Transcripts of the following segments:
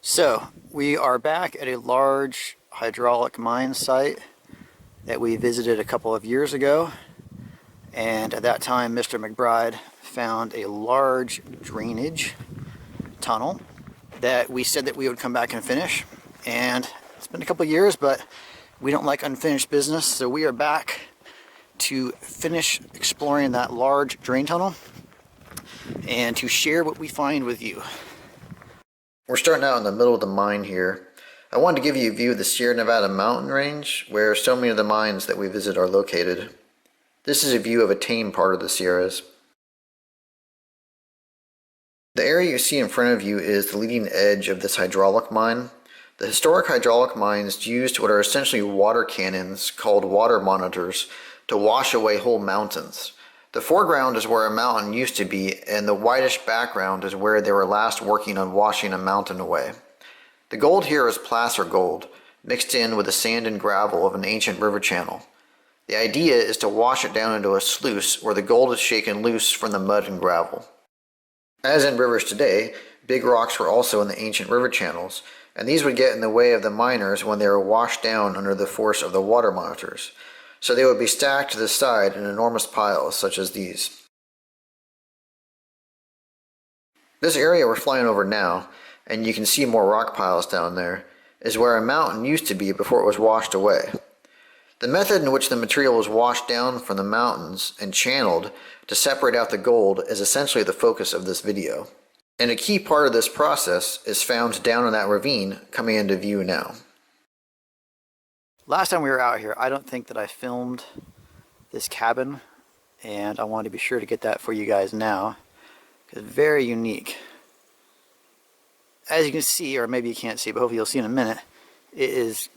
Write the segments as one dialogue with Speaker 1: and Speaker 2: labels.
Speaker 1: So, we are back at a large hydraulic mine site that we visited a couple of years ago, and at that time Mr. McBride found a large drainage tunnel that we said that we would come back and finish, and it's been a couple of years, but we don't like unfinished business, so we are back to finish exploring that large drain tunnel and to share what we find with you. We're starting out in the middle of the mine here. I wanted to give you a view of the Sierra Nevada mountain range where so many of the mines that we visit are located. This is a view of a tame part of the Sierras. The area you see in front of you is the leading edge of this hydraulic mine. The historic hydraulic mines used what are essentially water cannons called water monitors to wash away whole mountains. The foreground is where a mountain used to be, and the whitish background is where they were last working on washing a mountain away. The gold here is placer gold, mixed in with the sand and gravel of an ancient river channel. The idea is to wash it down into a sluice where the gold is shaken loose from the mud and gravel. As in rivers today, big rocks were also in the ancient river channels, and these would get in the way of the miners when they were washed down under the force of the water monitors. So they would be stacked to the side in enormous piles such as these. This area we're flying over now, and you can see more rock piles down there, is where a mountain used to be before it was washed away. The method in which the material was washed down from the mountains and channeled to separate out the gold is essentially the focus of this video. And a key part of this process is found down in that ravine coming into view now. Last time we were out here, I don't think that I filmed this cabin, and I wanted to be sure to get that for you guys now, because it's very unique. As you can see, or maybe you can't see, but hopefully you'll see in a minute, it is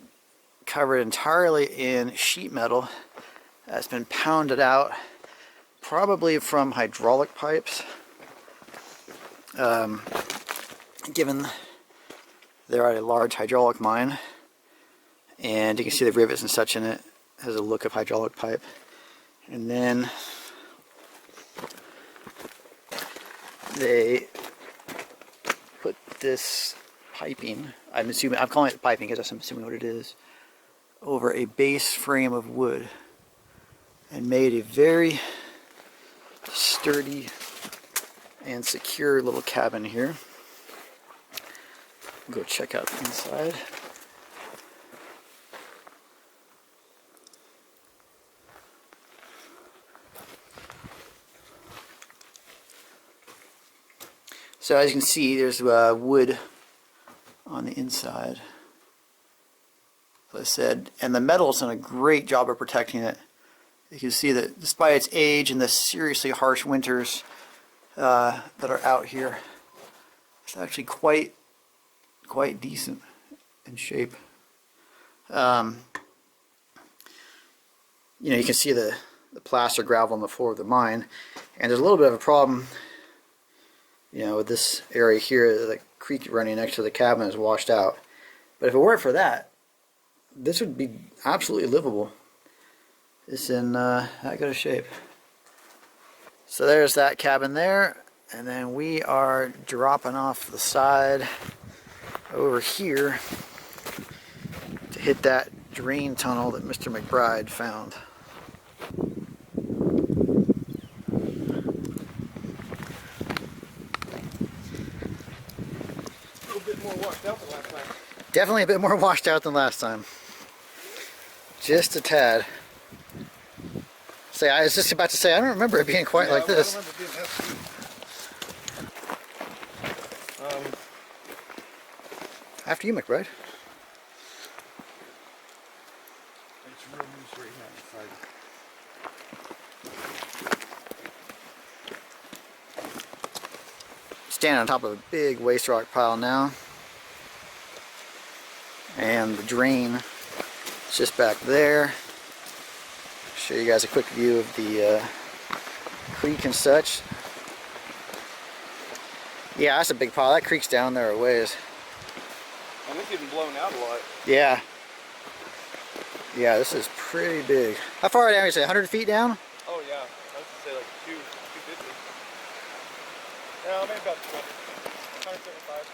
Speaker 1: covered entirely in sheet metal that's been pounded out, probably from hydraulic pipes, given they're at a large hydraulic mine. And you can see the rivets and such in it. It has a look of hydraulic pipe. And then they put this piping, I'm calling it piping because I'm assuming what it is, over a base frame of wood and made a very sturdy and secure little cabin here. Go check out the inside. So as you can see, there's wood on the inside, as I said, and the metal's done a great job of protecting it. You can see that despite its age and the seriously harsh winters that are out here, it's actually quite decent in shape. You can see the plaster gravel on the floor of the mine, and there's a little bit of a problem. With this area here, the creek running next to the cabin is washed out. But if it weren't for that, this would be absolutely livable. It's in that good a shape. So there's that cabin there, and then we are dropping off the side over here to hit that drain tunnel that Mr. McBride found. Definitely a bit more washed out than last time. Just a tad. I was just about to say, I don't remember it being quite like this.
Speaker 2: I don't remember being that deep.
Speaker 1: After you, McBride.
Speaker 2: It's real loose right here inside.
Speaker 1: Standing on top of a big waste rock pile now. And the drain is just back there. Show you guys a quick view of the creek and such. Yeah, that's a big pile. That creek's down there a ways.
Speaker 2: And it's even blown out a lot.
Speaker 1: Yeah. Yeah, this is pretty big. How far down? You say 100 feet down?
Speaker 2: Oh yeah, I was gonna say like 250. Yeah, maybe about 175.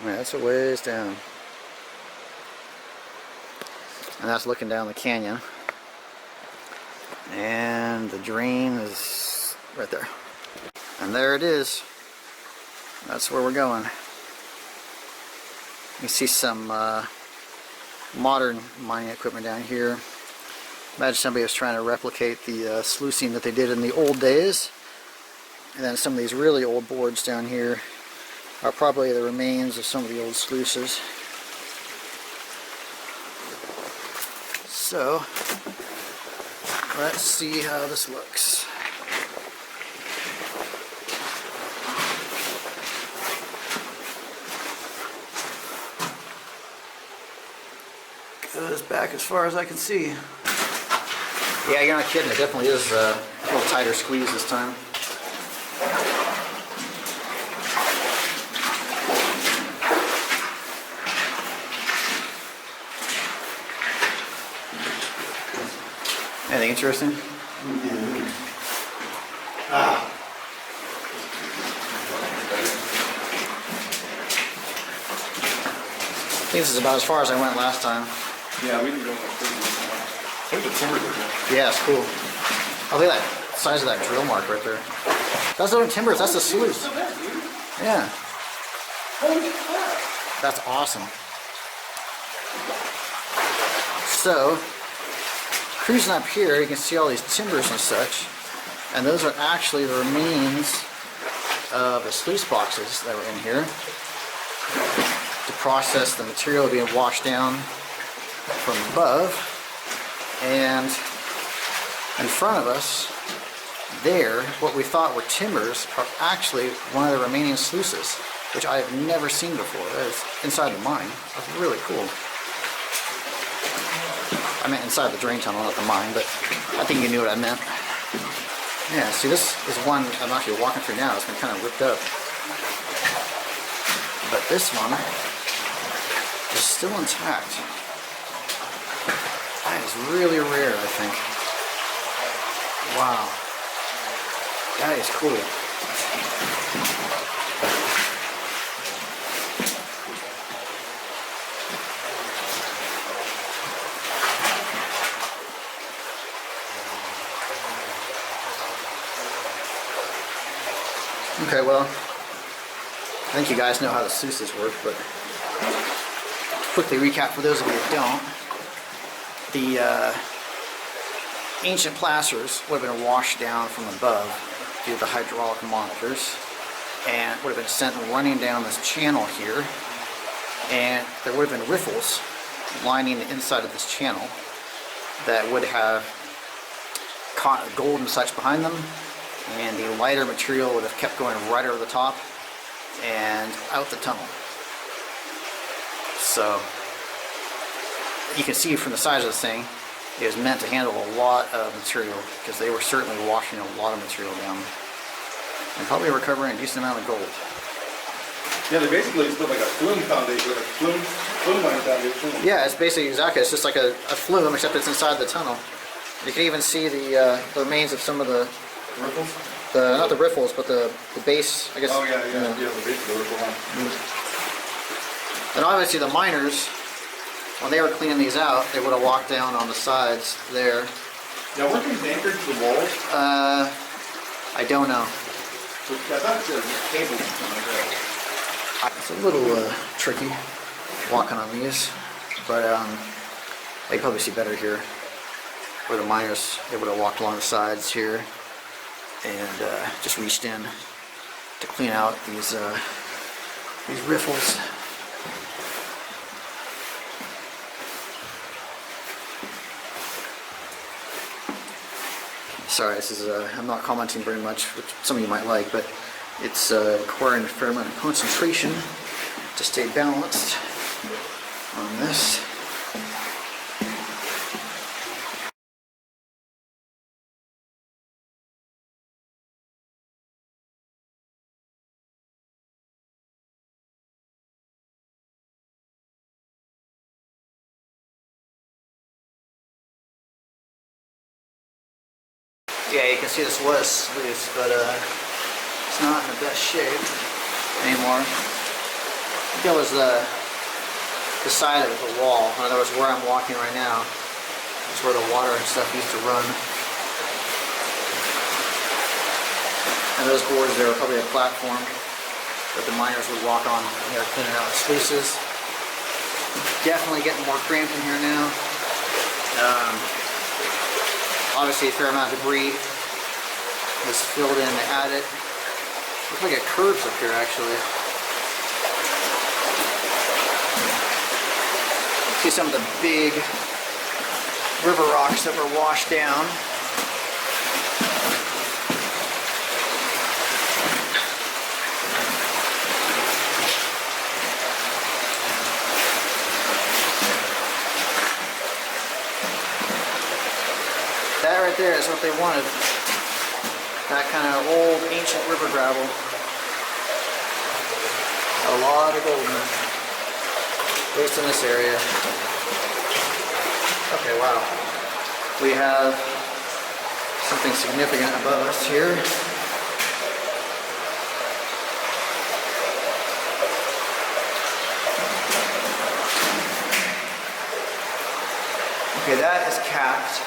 Speaker 1: Yeah, that's a ways down. And that's looking down the canyon. And the drain is right there. And there it is. That's where we're going. You see some modern mining equipment down here. Imagine somebody was trying to replicate the sluicing that they did in the old days. And then some of these really old boards down here are probably the remains of some of the old sluices. So, let's see how this looks. Goes back as far as I can see. Yeah, you're not kidding. It definitely is a little tighter squeeze this time. Anything interesting? Ah. I think this is about as far as I went last time.
Speaker 2: Yeah, we didn't go like crazy. I think the timbers are good.
Speaker 1: Yeah, it's cool. Oh, look at that size of that drill mark right there. That's not timbers, that's the sluice. Yeah.
Speaker 2: Holy crap.
Speaker 1: That's awesome. So, cruising up here, you can see all these timbers and such. And those are actually the remains of the sluice boxes that were in here to process the material being washed down from above. And in front of us, there, what we thought were timbers are actually one of the remaining sluices, which I have never seen before. It's inside the mine. That's really cool. I meant inside the drain tunnel, not the mine, but I think you knew what I meant. Yeah, see, this is one I'm actually walking through now. It's been kind of ripped up. But this one is still intact. That is really rare, I think. Wow. That is cool. Okay, well, I think you guys know how the sluices work, but to quickly recap for those of you who don't, the ancient plasters would have been washed down from above due to the hydraulic monitors and would have been sent running down this channel here, and there would have been riffles lining the inside of this channel that would have caught gold and such behind them, and the lighter material would have kept going right over the top and out the tunnel. So you can see from the size of this thing, it was meant to handle a lot of material because they were certainly washing a lot of material down and probably recovering a decent amount of gold.
Speaker 2: Yeah, they basically just put like a flume foundation, like a flume line foundation.
Speaker 1: Yeah, it's basically exactly. It's just like a flume, except it's inside the tunnel. You can even see the remains of some of the
Speaker 2: Riffles?
Speaker 1: not the riffles, but the base, I guess.
Speaker 2: Oh yeah, the base of the riffle line.
Speaker 1: And obviously the miners, when they were cleaning these out, they would have walked down on the sides there.
Speaker 2: Now, weren't these anchored to the walls?
Speaker 1: I don't know.
Speaker 2: I thought there was cables or something like that.
Speaker 1: It's a little tricky walking on these, but you probably see better here. Where the miners, they would have walked along the sides here and just reached in to clean out these riffles. Sorry, this is I'm not commenting very much, which some of you might like, but it's requiring a fair amount of concentration to stay balanced on this. Yeah, you can see this was sluice, but it's not in the best shape anymore.
Speaker 3: That was the side of the wall. In other words, where I'm walking right now is where the water and stuff used to run. And those boards there are probably a platform that the miners would walk on when they're cleaning out the sluices. Definitely getting more cramped in here now. Obviously a fair amount of debris was filled in the adit. Looks like it curves up here actually. See some of the big river rocks that were washed down. That right there is what they wanted. That kind of old ancient river gravel. A lot of gold in it. At least in this area. Okay, wow. We have something significant above us here. Okay, that is capped.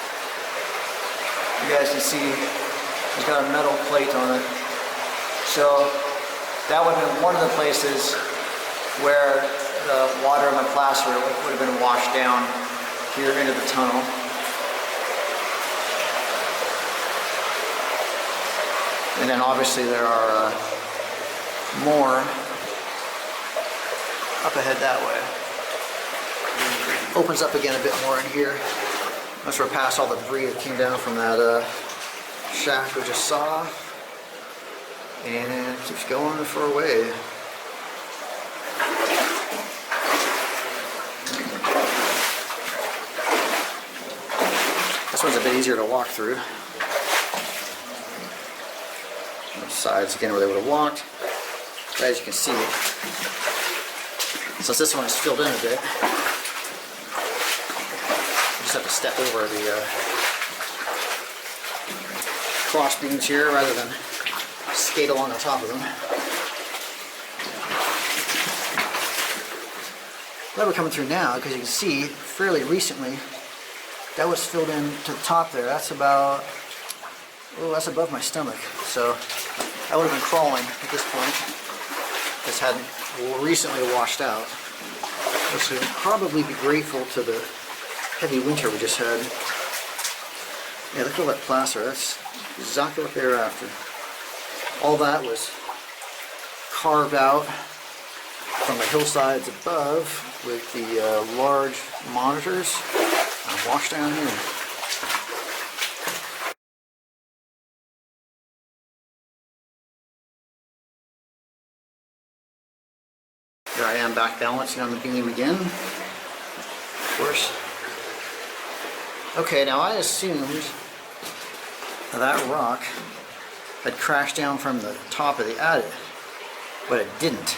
Speaker 3: You guys can see it's got a metal plate on it. So that would have been one of the places where the water in my placer would have been washed down here into the tunnel. And then obviously there are more up ahead that way. Opens up again a bit more in here. Once we're past all the debris that came down from that shaft we just saw. And it keeps going for a way. This one's a bit easier to walk through. The sides again where they would have walked. But as you can see, since this one is filled in a bit, you just have to step over the cross beams here rather than skate along the top of them. That we're coming through now, because you can see fairly recently that was filled in to the top there. That's about, oh, that's above my stomach. So I would have been crawling at this point. This hadn't recently washed out. I should probably be grateful to the heavy winter we just had. Yeah, look at all that plaster. That's exactly what they were after. All that was carved out from the hillsides above with the large monitors and washed down here. Here I am back balancing on the beam again, of course. Okay, now I assumed that rock had crashed down from the top of the adit, but it didn't.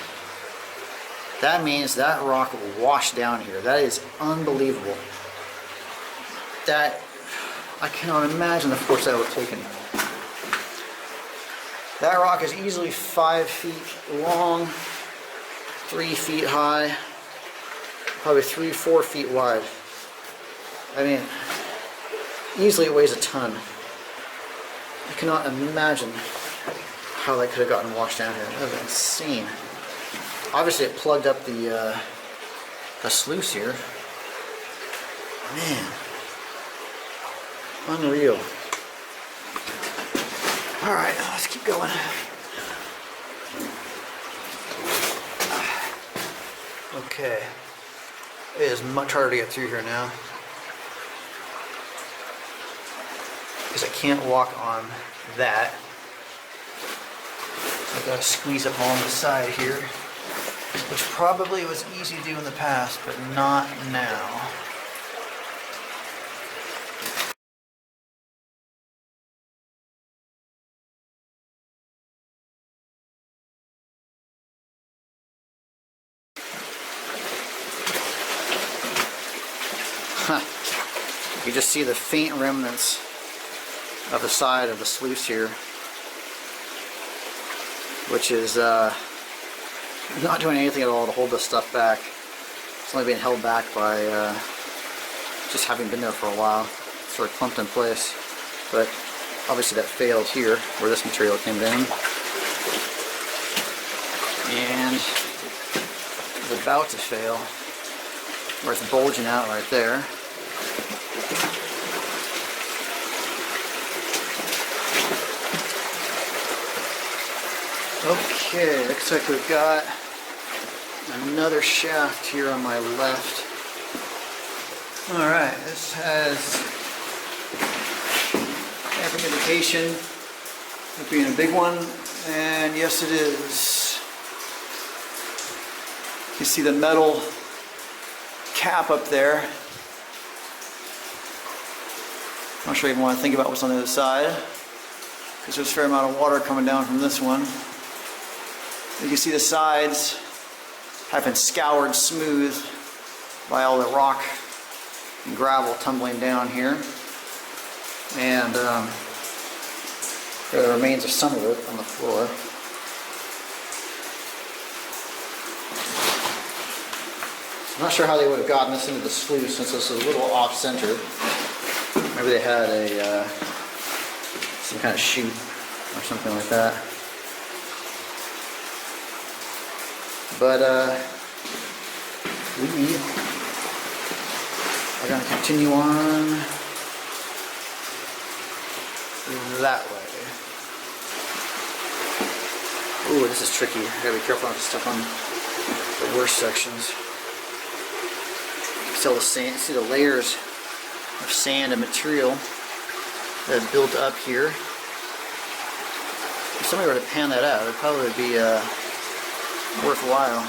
Speaker 3: That means that rock washed down here. That is unbelievable. That, I cannot imagine the force that would have taken. That rock is easily 5 feet long, 3 feet high, probably 3-4 feet wide. I mean, easily it weighs a ton. I cannot imagine how that could have gotten washed down here. That was insane. Obviously it plugged up the sluice here. Man. Unreal. Alright, let's keep going. Okay. It is much harder to get through here now, because I can't walk on that. So I've got to squeeze up along the side here, which probably was easy to do in the past, but not now. You just see the faint remnants of the side of the sluice here, which is not doing anything at all to hold this stuff back. It's only being held back by just having been there for a while, sort of clumped in place. But obviously that failed here, where this material came down. And it's about to fail, where it's bulging out right there. Okay, looks like we've got another shaft here on my left. Alright, this has every indication of being a big one, and yes it is. You see the metal cap up there. I'm not sure you even want to think about what's on the other side, because there's a fair amount of water coming down from this one. You can see the sides have been scoured smooth by all the rock and gravel tumbling down here. And there are the remains of some of it on the floor. I'm not sure how they would have gotten this into the sluice, since this is a little off-center. Maybe they had a some kind of chute or something like that. But we are going to continue on that way. Ooh, this is tricky. I gotta be careful not to step on the worst sections. See all the sand, see the layers of sand and material that have built up here. If somebody were to pan that out, it would probably be worthwhile.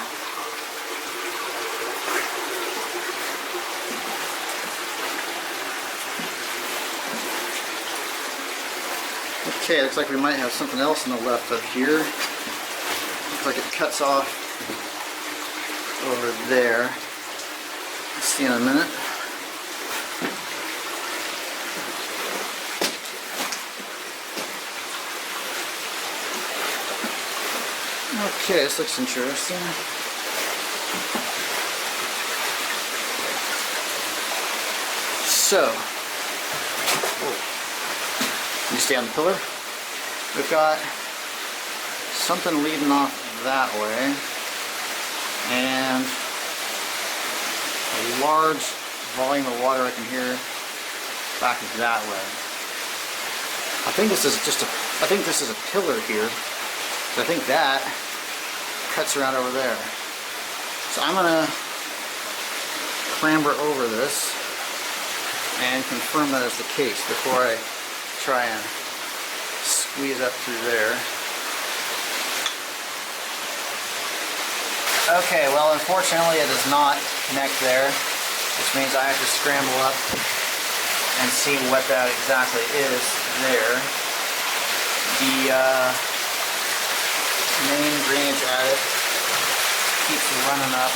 Speaker 3: Okay, looks like we might have something else on the left up here. Looks like it cuts off over there. Let's see in a minute. Okay, this looks interesting. So, you stay on the pillar. We've got something leading off that way, and a large volume of water I can hear back that way. I think this is a pillar here. I think that cuts around over there. So I'm gonna clamber over this and confirm that is the case before I try and squeeze up through there. Okay, well unfortunately it does not connect there, which means I have to scramble up and see what that exactly is there. The main drainage adit keeps running up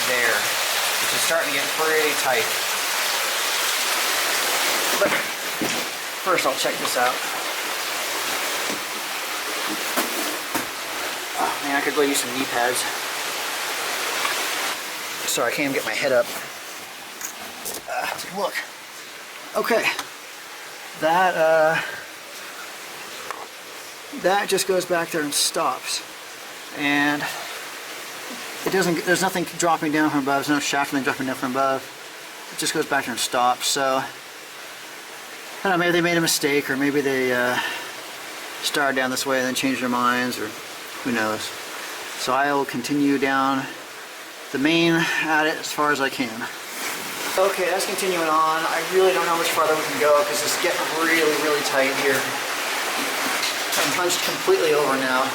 Speaker 3: there, which is starting to get pretty tight. But first I'll check this out. Oh man, I could really use some knee pads. Sorry, I can't even get my head up. Take a look. Okay, that just goes back there and stops, and it doesn't. There's nothing dropping down from above. There's no shaft dropping down from above. It just goes back there and stops. So I don't know. Maybe they made a mistake, or maybe they started down this way and then changed their minds, or who knows. So I will continue down the main adit as far as I can. Okay, that's continuing on. I really don't know how much farther we can go because it's getting really, really tight here. I'm hunched completely over now.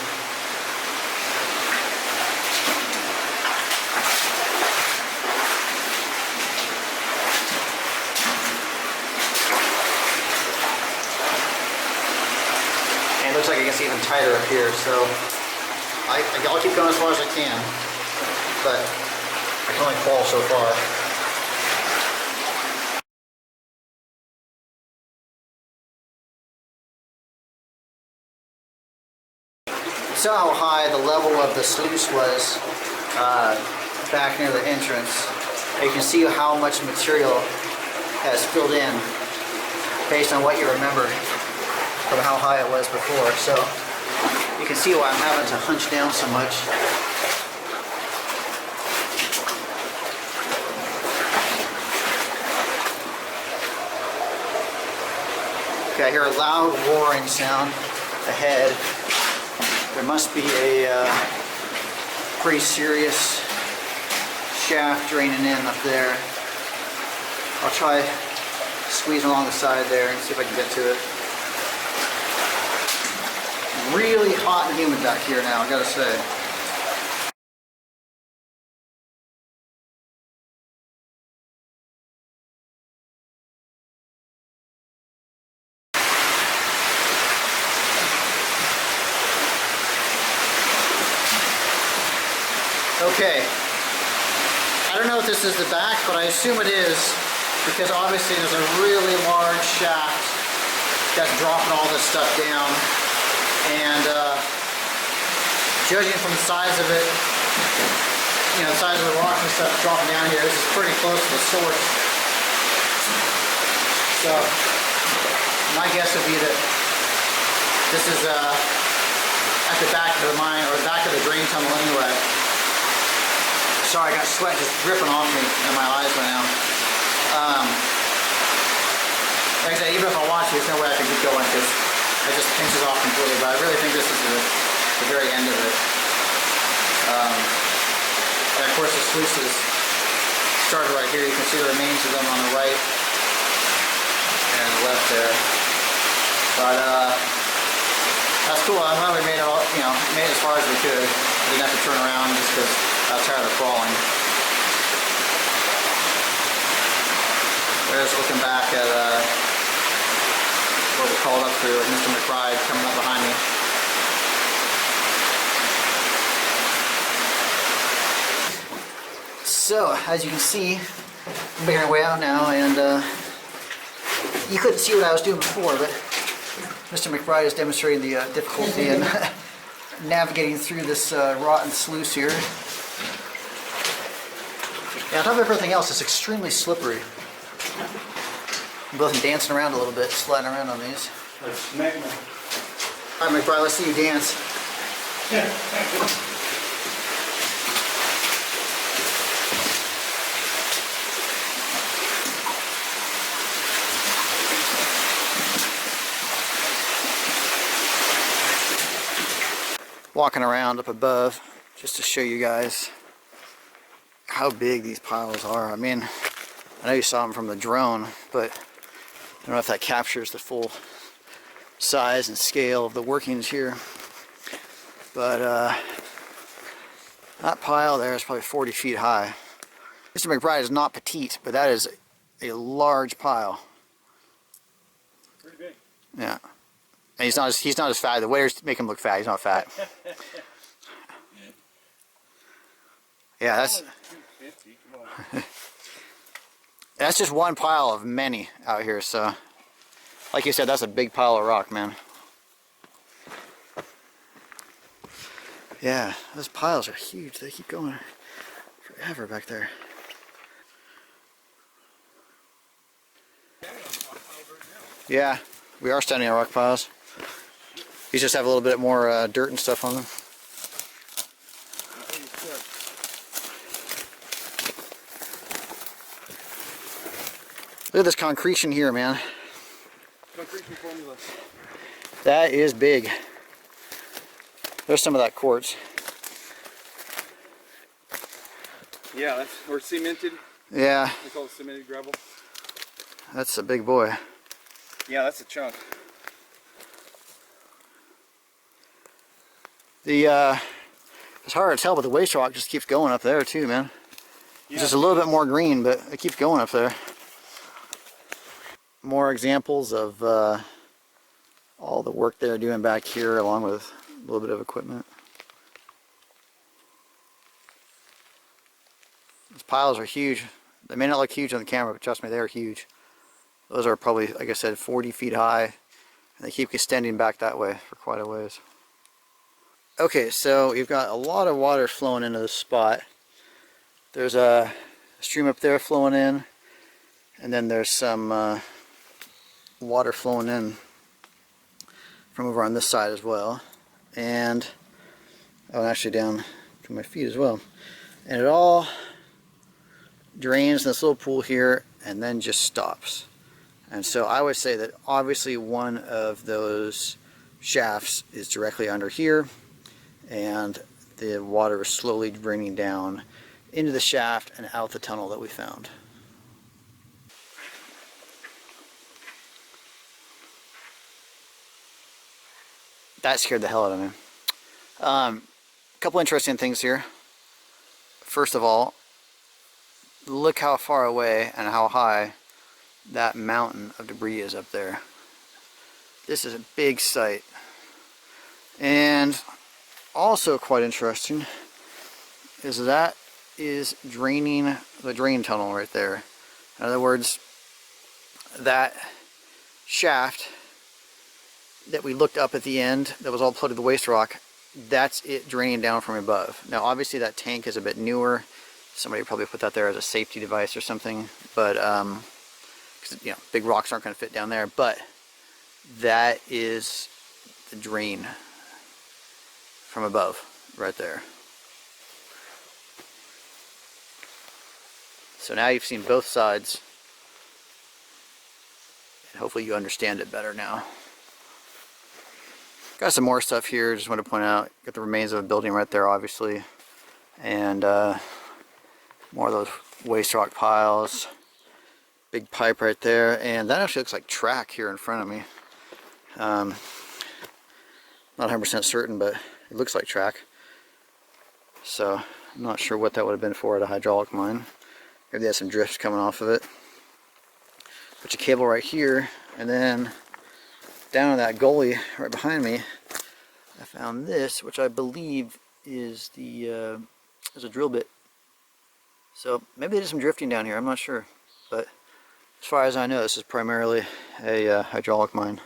Speaker 3: And it looks like it gets even tighter up here, so I'll keep going as far as I can, but I can only crawl so far. saw how high the level of the sluice was back near the entrance. You can see how much material has filled in based on what you remember from how high it was before. So you can see why I'm having to hunch down so much. Okay, I hear a loud roaring sound ahead. There must be a pretty serious shaft draining in up there. I'll try squeezing along the side there and see if I can get to it. Really hot and humid back here now, I gotta say. Okay, I don't know if this is the back, but I assume it is, because obviously there's a really large shaft that's dropping all this stuff down, and judging from the size of it, you know, the size of the rock and stuff dropping down here, this is pretty close to the source. So my guess would be that this is at the back of the mine, or the back of the drain tunnel anyway. Sorry, I got sweat just dripping off me and my eyes right now. Like I said, even if I want to, there's no way I can keep going because it just pinches off completely, but I really think this is the very end of it. And of course the sluices started right here. You can see the remains of them on the right and the left there. But that's cool. I'm glad we made it all, you know, made it as far as we could. We didn't have to turn around just because I was tired of crawling. There's looking back at what we called up through with Mr. McBride coming up behind me. So, as you can see, I'm making our way out now, and you couldn't see what I was doing before, but Mr. McBride is demonstrating the difficulty in navigating through this rotten sluice here. Yeah, on top of everything else, it's extremely slippery. I'm both dancing around a little bit, sliding around on these. Alright, McBride, let's see you dance. Walking around up above just to show you guys how big these piles are. I mean, I know you saw them from the drone, but I don't know if that captures the full size and scale of the workings here. But that pile there is probably 40 feet high. Mr. McBride is not petite, but that is a large pile.
Speaker 2: Pretty big.
Speaker 3: Yeah. And he's not as fat. The waiters make him look fat. He's not fat. Yeah, that's just one pile of many out here. So, like you said, that's a big pile of rock, man. Yeah, those piles are huge. They keep going forever back there. Yeah, we are standing on rock piles. These just have a little bit more dirt and stuff on them. Look at this concretion here, man.
Speaker 2: Concretion formula.
Speaker 3: That is big. There's some of that quartz.
Speaker 2: Yeah, that's, or cemented.
Speaker 3: Yeah.
Speaker 2: They call it cemented gravel.
Speaker 3: That's a big boy.
Speaker 2: Yeah, that's a chunk.
Speaker 3: It's hard to tell, but the waste rock just keeps going up there too, man.
Speaker 2: Yeah.
Speaker 3: It's just a little bit more green, but it keeps going up there. More examples of all the work they're doing back here, along with a little bit of equipment. These piles are huge. They may not look huge on the camera, but trust me, they are huge. Those are probably, like I said, 40 feet high, and they keep extending back that way for quite a ways. Okay, so you've got a lot of water flowing into this spot. There's a stream up there flowing in, and then there's some water flowing in from over on this side as well. And actually down to my feet as well. And it all drains in this little pool here and then just stops. And so I would say that obviously one of those shafts is directly under here, and the water is slowly draining down into the shaft and out the tunnel that we found. That scared the hell out of me. A couple interesting things here. First of all, look how far away and how high that mountain of debris is up there. This is a big site. And also quite interesting is that is draining the drain tunnel right there. In other words, that shaft that we looked up at the end that was all flooded with waste rock, that's it draining down from above. Now obviously that tank is a bit newer. Somebody probably put that there as a safety device or something, but because you know, big rocks aren't going to fit down there. But that is the drain from above right there. So now you've seen both sides, and hopefully you understand it better now. Got some more stuff here, just want to point out. Got the remains of a building right there, obviously, and more of those waste rock piles. Big pipe right there, and that actually looks like track here in front of me. Not 100% certain, but it looks like track. So I'm not sure what that would have been for at a hydraulic mine. Maybe they had some drifts coming off of it. Put your cable right here, and then down in that gully right behind me, I found this, which I believe is the is a drill bit. So maybe they did some drifting down here. I'm not sure, but as far as I know, this is primarily a hydraulic mine.